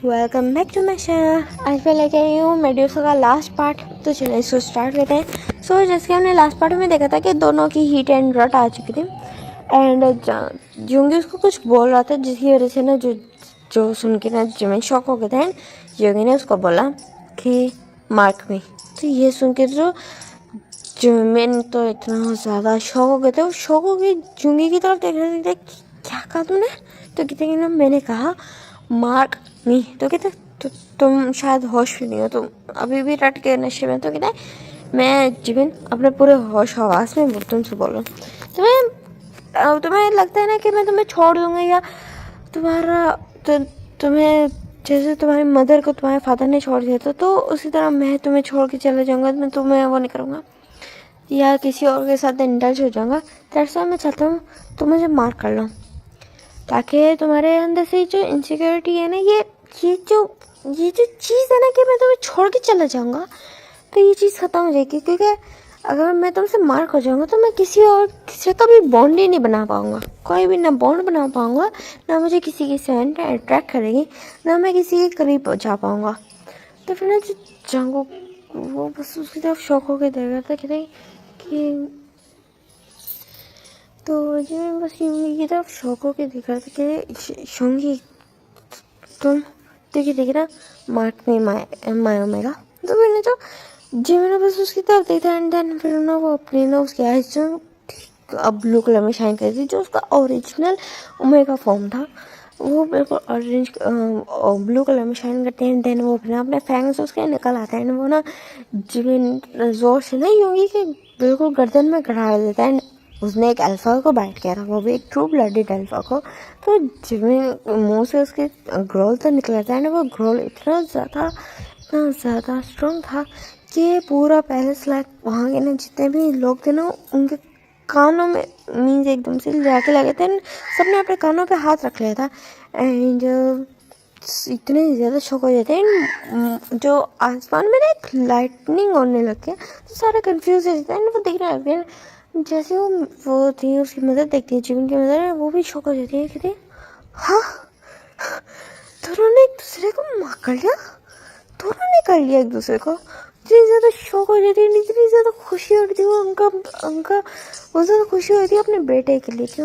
Welcome back to my channel. आज मैं लेके आई हूँ मेड्यूसा का लास्ट पार्ट। तो चलिए इसको स्टार्ट करते हैं। सो जैसे कि हमने लास्ट पार्ट में देखा था कि दोनों की हीट एंड रट आ चुकी थी एंड योंगी उसको कुछ बोल रहा था जिसकी वजह से ना जो सुन के ना जिमिन शॉक हो गए थे एंड योंगी ने उसको बोला कि मार्क मी। तो ये सुन के जो जिमिन तो इतना ज़्यादा शॉक हो गए थे, वो शॉक हो गई योंगी की तरफ देख रहे थे। क्या कहा तुमने? तो कहते कि ना मैंने कहा मार्क मी। तो कहते तुम शायद होश में नहीं हो, तुम अभी भी रट के नशे में। तो कहते मैं जिमिन अपने पूरे होश हवास में तुमसे बोल रहा हूँ। तुम्हें लगता है ना कि मैं तुम्हें छोड़ दूँगा या तुम्हें जैसे तुम्हारी मदर को तुम्हारे फादर ने छोड़ दिया था तो उसी तरह मैं तुम्हें छोड़ के चला जाऊँगा। मैं तुम्हें वो नहीं करूँगा या किसी और के साथ इंडल्ज हो जाऊँगा। दरअसल मैं चाहता हूँ तुम मुझे मार कर लो ताकि तुम्हारे अंदर से जो इनसिक्योरिटी है ना, ये जो चीज़ है ना कि मैं तुम्हें छोड़ के चला जाऊँगा, तो ये चीज़ ख़त्म हो जाएगी। क्योंकि अगर मैं तुमसे मार कर जाऊँगा तो मैं किसी और से कभी बॉन्ड ही नहीं बना पाऊँगा, कोई भी ना बॉन्ड बना पाऊँगा, ना मुझे किसी की से अट्रैक्ट करेगी, ना मैं किसी के करीब जा पाऊँगा। तो फिर ना जो जंगो वो बस उसकी तरफ शौक होकर देख रहा था कि तो जी मैं बस योंगी की तरफ शौक होकर देख रहा था कि योंगी तुम देखिए ना मार्क में माय ओमेगा। तो मैंने तो जी मैंने बस उसकी तरफ देखा एंड देन फिर ना वो अपने ना उसकी आइज जो अब ब्लू कलर में शाइन कर रही थी, जो उसका ओरिजिनल ओमेगा फॉर्म था वो बिल्कुल ऑरेंज ब्लू कलर में शाइन करते हैं। देन वो फिर अपने फैंग्स उसके निकल आते हैं एंड वो ना जिमिन जोर से ना योंगी के बिल्कुल गर्दन में गड़ा देता है। उसने एक अल्फ़ा को बाइट किया था, वो भी एक ट्रू ब्लडेड अल्फ़ा को। तो जिमिन मुंह से उसके ग्रोल तो निकला था एंड वो ग्रोल इतना ज़्यादा स्ट्रॉन्ग था कि पूरा पैलेस लाइक वहाँ के ना जितने भी लोग थे ना उनके कानों में मीन्स एकदम से जाके लगे थे। सबने अपने कानों पे हाथ रख लिया था एंड इतने ज़्यादा शौक हो जाते हैं जो आसमान में ना एक लाइटनिंग होने लग गया। तो सारे कंफ्यूज हो जाते हैं वो देखने लग गए। जैसे वो थी उसकी मदर देखती है, जिमिन की मदर है, वो भी शौक हो जाती है। कहते हाँ दोनों ने एक दूसरे को मार कर लिया, दोनों ने कर लिया एक दूसरे को। इतनी ज़्यादा शौक हो जाती है, इतनी ज़्यादा खुशी होती है उनका बहुत ज़्यादा खुशी होती है अपने बेटे के लिए कि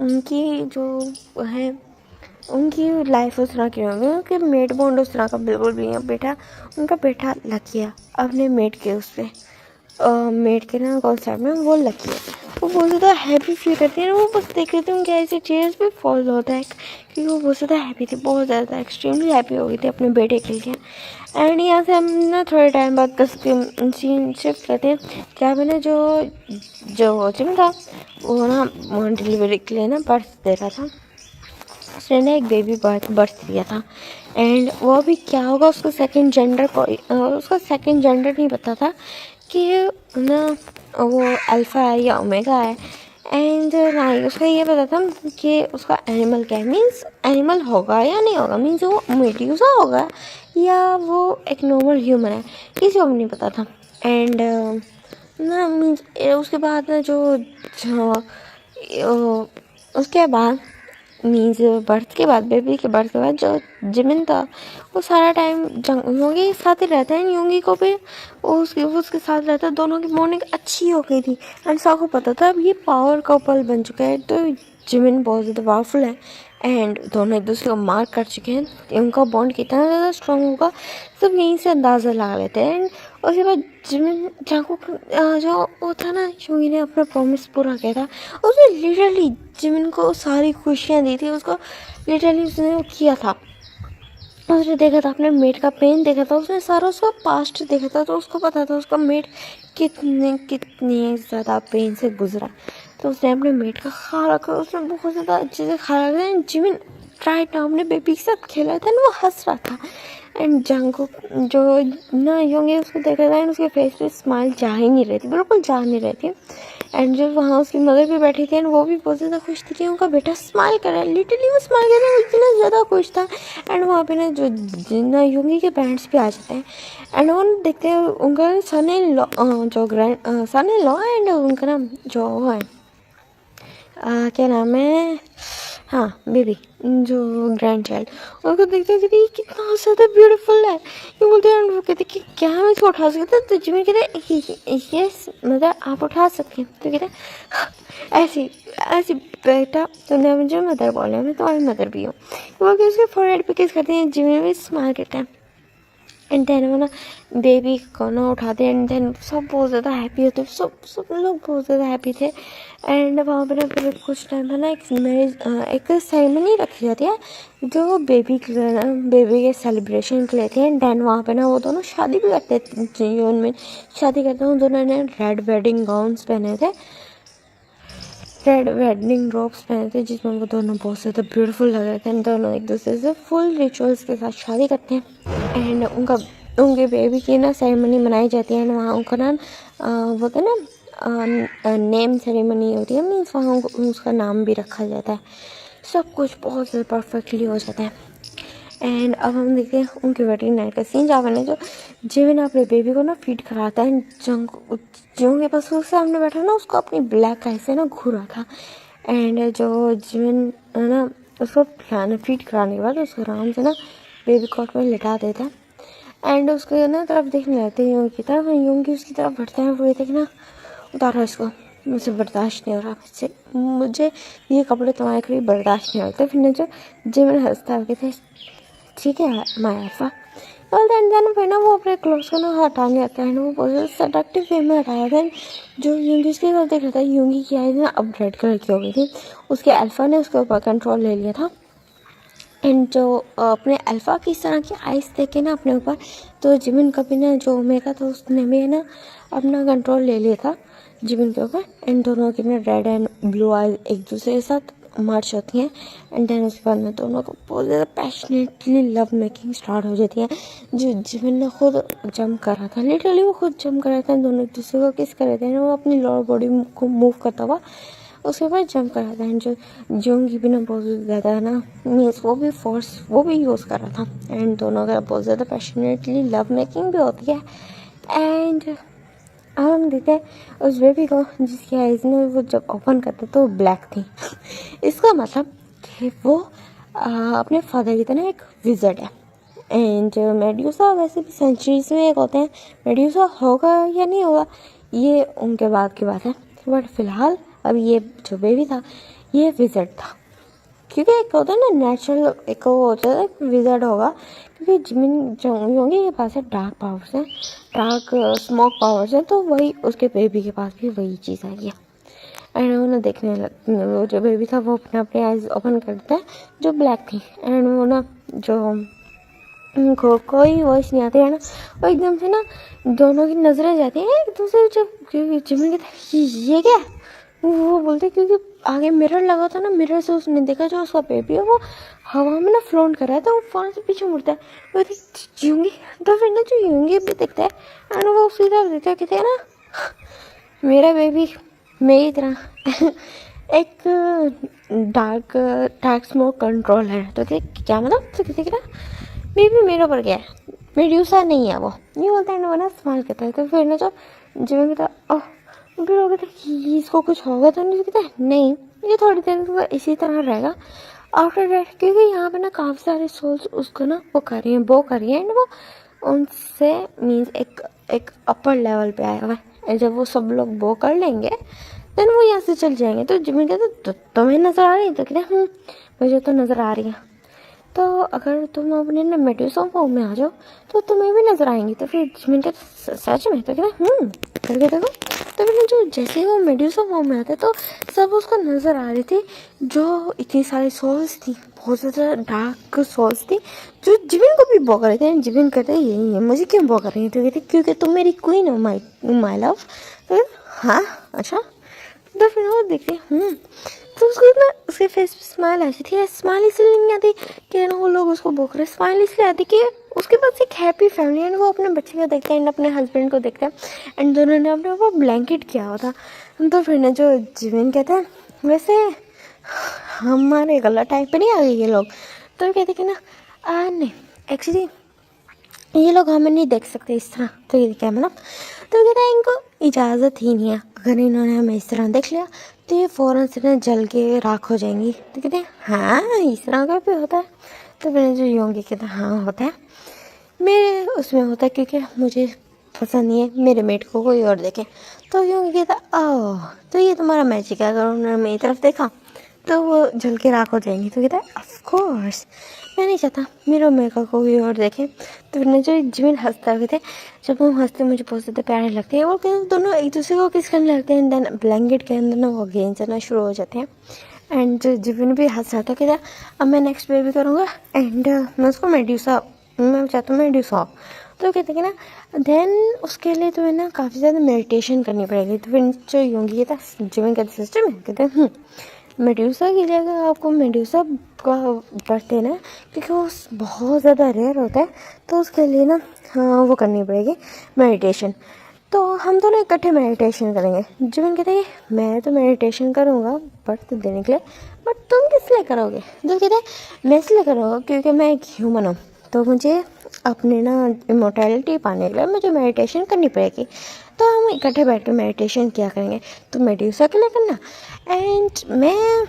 उनकी जो है उनकी लाइफ उस तरह की होगी, उनके मेट बॉन्ड उस तरह का बिल्कुल भी है। उनका बेटा लग गया अपने मेट के उस पर मेड के ना कॉन्सेप्ट में वो लकी है। वो बहुत ज़्यादा हैप्पी फील करती है। वो बस देख रहे थे उनके ऐसे चेयर्स पे फॉल होता है क्योंकि वो बहुत ज़्यादा हैप्पी थी, बहुत ज़्यादा एक्सट्रीमली हैप्पी हो गई थी अपने बेटे के लिए। एंड यहाँ से हम ना थोड़े टाइम बाद सीन शिफ्ट करते हैं जहाँ पे ना जो जिम था वो ना डिलीवरी के लिए ना बर्थ दे रहा था। उसने ना एक बेबी बर्थ दिया था एंड वो भी क्या होगा उसका सेकंड जेंडर नहीं पता था कि ना वो अल्फ़ा है या ओमेगा है। एंड ना ही उसका ये पता था कि उसका एनिमल क्या है, मीन्स एनिमल होगा या नहीं होगा, मीन्स वो मेड्यूसा होगा या वो एक नॉर्मल ह्यूमन है, किसी को भी नहीं पता था। एंड ना मीन्स उसके बाद ना उसके बाद मीन्स बर्थ के बाद बेबी के बर्थ के बाद जो जिमिन था वो सारा टाइम योंगी के साथ ही रहता है। योंगी को भी वो उसके साथ रहता है। दोनों की बॉन्डिंग अच्छी हो गई थी एंड सबको पता था अब ये पावर कपल बन चुका है। तो जिमिन बहुत ज़्यादा पावरफुल है एंड दोनों एक दूसरे को मार कर चुके हैं। उनका बॉन्ड कितना ज़्यादा स्ट्रॉन्ग होगा सब यहीं से अंदाज़ा लगा लेते हैं। एंड उसके बाद जिमिन जो वो था ना योंगी ने अपना प्रॉमिस पूरा किया था, उसने लिटरली जिमिन को सारी खुशियाँ दी थी। उसको लिटरली उसने वो किया था, उसने देखा था अपने मेट का पेन देखा था, उसने सारा उसका पास्ट देखा था। तो उसको पता था उसका मेट कितने ज़्यादा पेन से गुजरा। तो उसने अपने मेट का ख्याल रखा, उसने बहुत ज़्यादा अच्छे से ख्याल रखा। जिमिन राइट नाउ अपने बेबी के साथ खेला था वो हंस रहा था एंड जंगकुक जो ना योंगी उसको देखा था एंड उसके फेस पे स्माइल जा ही नहीं रही थी, बिल्कुल जा नहीं रही थी। एंड जो वहाँ उसकी मदर भी बैठी थी एंड वो भी बहुत ज़्यादा खुश थी कि उनका बेटा स्माइल कर रहा है। लिटरली वो स्माइल कर रहा है, इतना ज़्यादा खुश था। एंड वहाँ पे ना जो योंगी के पेरेंट्स भी आ जाते हैं एंड वो देखते हैं उनका सन इन लॉ एंड उनका नाम जो वो है क्या नाम है हाँ बेबी, जो ग्रैंड चाइल्ड, उनको देखते हैं कहते ये कितना ज़्यादा ब्यूटीफुल है। ये बोलते हैं, वो कहते कि क्या हम इसको उठा सकते हैं? तो जिमिन कहते यस मतलब आप उठा सकते हैं। तो कहते ऐसी ऐसी बेटा तुमने मुझे मदर बोला, मैं तुम्हारी मदर भी हूँ। वो कि उसके फोरहेड पे किस करते हैं, जिमिन भी स्माइल करते हैं। एंड देन वो ना बेबी को ना उठाते हैं एंड देन सब बहुत ज़्यादा हैप्पी होते हैं, सब लोग बहुत ज़्यादा हैप्पी थे। एंड वहाँ पे ना फिर कुछ टाइम है ना एक मैरिज एक सेरेमनी रखी जाती है जो बेबी के सेलिब्रेशन के लिए थी। एंड देन वहाँ पे ना वो दोनों शादी भी करते थे, उनमें शादी करते हैं। दोनों ने रेड वेडिंग गाउन्स पहने थे, रेड वेडिंग रोब्स पहने थे, जिसमें वो दोनों बहुत ज़्यादा ब्यूटीफुल लग रहे थे। दोनों एक दूसरे से फुल रिचुअल्स के साथ शादी करते हैं। एंड उनके बेबी की ना सेरेमनी मनाई जाती है। वहाँ उनका ना वो है ना नेम सेरेमनी होती है, मीन्स वहाँ उसका नाम भी रखा जाता है। सब कुछ बहुत ज़्यादा परफेक्टली हो जाता है। एंड अब हम देखते हैं उनके वेडिंग नाइट का सीन, जहाँ ने जो जिमिन अपने बेबी को ना फीड कराता है। जो के पास उसके सामने बैठा ना, उसको अपनी ब्लैक आई से ना घूरा था। एंड जो जिमिन है ना उसको फीड कराने के बाद उसको आराम से ना बेबी कॉट में लिटा देता है। एंड उसके ना तरफ देखने लगते हैं यूंग की तरफ, यूंग उसकी तरफ बढ़ते हैं। वो देखना उतारो इसको, मुझे बर्दाश्त नहीं हो रहा, मुझे ये कपड़े तुम्हारे करीब बर्दाश्त नहीं होते। फिर जो जिमिन हंसता है कहते ठीक है माय अल्फा। और देन फिर ना वो अपने क्लोथ्स को ना हटाने लगता है। वो बहुत सडक्टिव वे में हटाया था। जो यूंगी उसके साथ देख रहा था, यूंगी की आइज़ ना अब रेड कलर की हो गई थी। उसके अल्फा ने उसके ऊपर कंट्रोल ले लिया था। एंड जो अपने अल्फ़ा की इस तरह की आइज़ देखे ना अपने ऊपर, तो जिमिन का भी ना जो ओमेगा था उसने भी ना अपना कंट्रोल ले लिया था जिमिन के ऊपर। एंड दोनों की ना रेड एंड ब्लू आइज एक दूसरे के साथ मर्ज होती हैं। एंड देन उसके बाद में दोनों को बहुत ज़्यादा पैशनेटली लव मेकिंग स्टार्ट हो जाती है। जो जिमिन ने खुद जंप कर रहा था, लिटरली वो खुद जंप कर रहा था, दोनों एक दूसरे को किस कर रहे थे। वो अपनी लोअर बॉडी को मूव करता हुआ उसके बाद जंप कर रहा था। एंड जो जोंगी भी ना बहुत ज़्यादा ना मीन्स वो भी यूज़ कर रहा था। एंड दोनों का बहुत ज़्यादा पैशनेटली लव मेकिंग भी होती है। एंड अब हम देखते हैं उस बेबी को जिसकी आइज़ ने वो जब ओपन करते तो ब्लैक थी। इसका मतलब कि वो अपने फादर की तरह एक विज़र्ड है। एंड मेड्यूसा वैसे भी सेंचुरीज में एक होते हैं, मेड्यूसा होगा या नहीं होगा ये उनके बाद की बात है। बट फिलहाल अब ये जो बेबी था ये विज़र्ड था, क्योंकि एक होता है ना नेचुरल, एक वो होता है विज़र्ड होगा। क्योंकि जिमिन जोंगी के पास है डार्क पावर्स हैं, डार्क स्मोक पावर्स हैं, तो वही उसके बेबी के पास भी वही चीज़ आई है। एंड वो ना देखने लग, वो जो बेबी था वो अपने आइज ओपन करता है जो ब्लैक थी। एंड वो ना जो कोई वॉइस नहीं आती है ना, वो एकदम से ना दोनों की नजरें जाती हैं एक दूसरे, जब जिमिन कहते ये क्या, वो बोलते क्योंकि आगे मिरर लगा था ना, मिरर से उसने देखा जो उसका बेबी है वो हवा में ना फ्लोट कर रहा है। तो वो फौरन से पीछे मुड़ता है, वो यूंगी। तो फिर ना जो यूंगी भी दिखता है एंड वो उसी तरफ देखता है, कहते हैं ना मेरा बेबी मेरी तरह एक डार्क डार्क स्मोक कंट्रोल है। तो क्या मतलब, तो कहते ना बेबी मेरे ऊपर गया है, मेड्यूसा नहीं है वो, ये बोलता है ना, वो ना स्माइल करता है। तो फिर ना जो जिमिन कहता ओह, फिर वो कहता है इसको कुछ होगा तो नहीं, कहता है नहीं ये थोड़ी देर तक इसी तरह रहेगा आफ्टर डेट, क्योंकि यहाँ पे ना काफ़ी सारे सोल्स उसको ना वो कर रही हैं, वो कर रही हैं। एंड वो उनसे मीन्स एक अपर लेवल पे आया हुआ है। एंड जब वो सब लोग वो कर लेंगे देन वो यहाँ से चल जाएंगे। तो जिमिन कहता तुम्हें नज़र आ रही है, तो कहते मुझे तो नज़र आ रही है। तो अगर तुम अपने ना मेड्यूसा फॉर्म में आ जाओ तो तुम्हें भी नजर आएंगी। तो फिर जिमिन कहता सच में, तो कहता करके देखो। तो फिर जो जैसे ही वो मेड्यूसा फॉर्म में आता तो सब उसको नज़र आ रही थी, जो इतनी सारी सोल्स थी, बहुत ज़्यादा डार्क सोल्स थी जो जिमिन को भी बो कर रहे थे। जिमिन कहते यही है मुझे क्यों बो कर रही है, तो कहते क्योंकि तुम मेरी क्वीन हो माई लव। तो हाँ अच्छा। तो फिर वो देखते तो उसको ना उसके फेस पे स्माइल आ जाती है। स्माइल इसलिए नहीं आती कि ना वो लोग उसको बोक रहे, स्माइल इसलिए आती कि उसके पास एक हैप्पी फैमिली है। वो अपने बच्चे को देखते हैं एंड अपने हस्बैंड को देखते हैं एंड दोनों ने अपने ऊपर ब्लैंकेट किया हुआ था। तो फिर ना जो जिमिन कहता है वैसे हमारे गलत टाइप पे नहीं आ गए ये लोग। तो कहते कि ना नहीं एक्चुअली ये लोग हमें नहीं देख सकते इस तरह। तो ये क्या मतलब, तो कहता है इनको इजाज़त ही नहीं है, अगर इन्होंने हमें इस तरह देख लिया तो ये फ़ौरन से ना जल के राख हो जाएंगी। तो कहते हैं हाँ इस तरह का भी होता है। तो मैंने जो योंगी कहता हाँ होता है, मेरे उसमें होता है क्योंकि मुझे पसंद नहीं है मेरे मेट को कोई और देखे। तो योंगी कहता ओह तो ये तुम्हारा मैजिक है, अगर उन्होंने मेरी तरफ देखा तो वो जल के राख हो जाएंगी। तो कहता है ऑफ कोर्स मैं नहीं चाहता मेरा मेरे को कोई और देखे। तो फिर जो जिमिन हंसता हुए थे, जब वो हंसते मुझे बहुत ज़्यादा प्यारे लगते हैं। वो कहते दोनों एक दूसरे को किस करने लगते हैं, देन ब्लैंकेट के अंदर ना वो गेम चलना शुरू हो जाते हैं। एंड जो जिमिन भी हंस रहा था कहता अब मैं नेक्स्ट बेबी करूँगा एंड मैं उसको मेड्यूसा, मैं चाहता हूँ मेड्यूसा। तो कहते कि ना देन उसके लिए तो है ना काफ़ी ज़्यादा मेडिटेशन करनी पड़ेगी। तो फिर जो योंगी था जिमिन कहते सिस्टर में कहते मेड्यूसा की जगह आपको मेड्यूसा का बर्थ देना है क्योंकि वो बहुत ज़्यादा रेयर होता है। तो उसके लिए ना हाँ वो करनी पड़ेगी मेडिटेशन। तो हम दोनों इकट्ठे मेडिटेशन करेंगे। जिमिन कहते हैं मैं तो मेडिटेशन करूँगा बर्थ देने के लिए, बट तुम किस लिए करोगे? तो कहते हैं मैं इसलिए करूँगा क्योंकि मैं एक ह्यूमन हूँ, तो मुझे अपने ना इमोर्टैलिटी पाने के लिए मुझे मेडिटेशन करनी पड़ेगी। तो हम इकट्ठे बैठ कर मेडिटेशन किया करेंगे। तो मेड्यूसा के लिए करना एंड मैं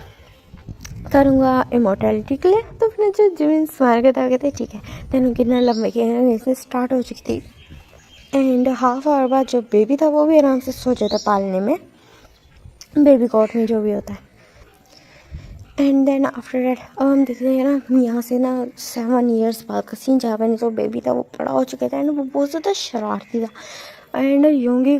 करूँगा इमोर्टैलिटी के लिए। तो फिर जो जिमिन स्माइल करता कहते ठीक है। देन उनकी ना लव मेकिंग स्टार्ट हो चुकी थी एंड हाफ आवर बाद जो बेबी था वो भी आराम से सो जाता पालने में, बेबी कॉट में जो भी होता है। एंड देन आफ्टर डैट अब हम देखते हैं ना यहाँ से ना 7 years बाद का सीन, जहाँ पर जो बेबी था वो बड़ा हो चुका था एंड वो बहुत ज़्यादा शरारती था। एंड योंगी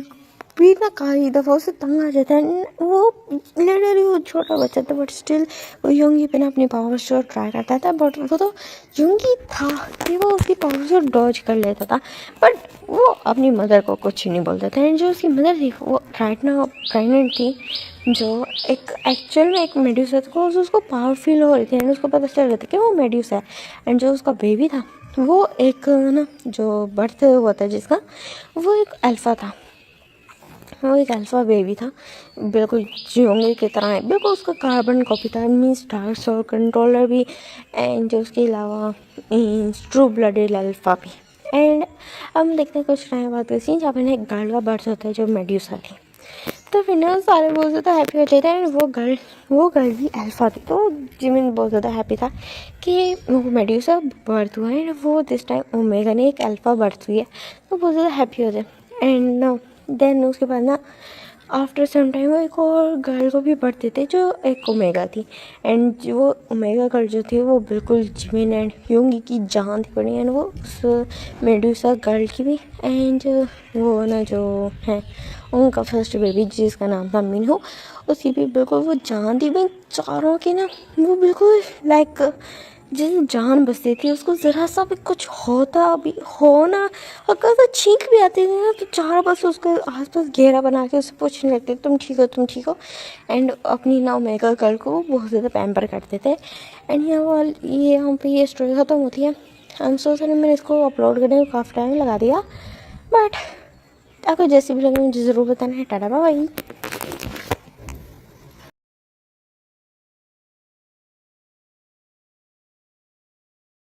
भी ना कई दफ़ा उसे तंग आ जाता है। वो लिटरली वो छोटा बच्चा था बट स्टिल वो योंगी पे ना अपनी पावर से ट्राई करता था। बट वो तो योंगी था कि वो उसकी पावर से डॉज कर लेता था, बट वो अपनी मदर को कुछ नहीं बोलता था। एंड जो उसकी मदर थी वो राइट ना प्रेगनेंट थी, जो एक एक्चुअल में एक मेड्यूसा को उसको पावर फील हो रही थी एंड उसको पता चल रहा था कि वो मेड्यूसा है। एंड जो उसका बेबी था वो एक ना जो बर्थ हुआ था जिसका, वो एक अल्फ़ा था, वो एक अल्फ़ा बेबी था, बिल्कुल योंगी की तरह है, बिल्कुल उसका कार्बन कॉपी था, मीन्स डार्क और कंट्रोलर भी एंड जो उसके अलावा ट्रू ब्लडेड अल्फ़ा भी। एंड हम देखते हैं कुछ टाइम बाद का सीन जहाँ पर एक गर्ल का बर्थ होता है जो मेड्यूसा थी। तो फिर ना सारे बहुत ज़्यादा हैप्पी हो जाते हैं एंड वो गर्ल भी अल्फ़ा थी। तो जिमिन बहुत ज़्यादा हैप्पी था कि वो मेड्यूसा बर्थ हुआ है एंड वो दिस टाइम ओमेगा ने एक अल्फ़ा बर्थ हुई है। तो बहुत ज़्यादा हैप्पी हो जाए एंड देन उसके बाद ना आफ्टर सम टाइम वो एक और गर्ल को भी बर्थ देते जो एक ओमेगा थी। एंड जो वो ओमेगा गर्ल जो थी वो बिल्कुल जिमिन एंड योंगी की जान थी पड़ी एंड वो उस मेडूसा गर्ल की भी। एंड वो ना जो है उनका फर्स्ट बेबी जिसका नाम था मिनहो, उसकी भी बिल्कुल वो जान थी। भाई चारों की ना वो बिल्कुल लाइक जैसे जान बसती थी, उसको ज़रा सा भी कुछ होता भी हो ना और कभी छींक भी आती थी ना तो चारों बस उसके आसपास घेरा बना के उससे पूछने लगते तुम ठीक हो तुम ठीक हो। एंड अपनी ना ओमेगा गर्ल को वो बहुत ज़्यादा पैम्पर करते थे। एंड यहाँ पे ये स्टोरी ख़त्म होती है। आई एम सो सॉरी मैंने इसको अपलोड करने में काफ़ी टाइम लगा दिया, बट आपको जैसे भी लगे मुझे ज़रूर बताना है। टाटा बाय बाय।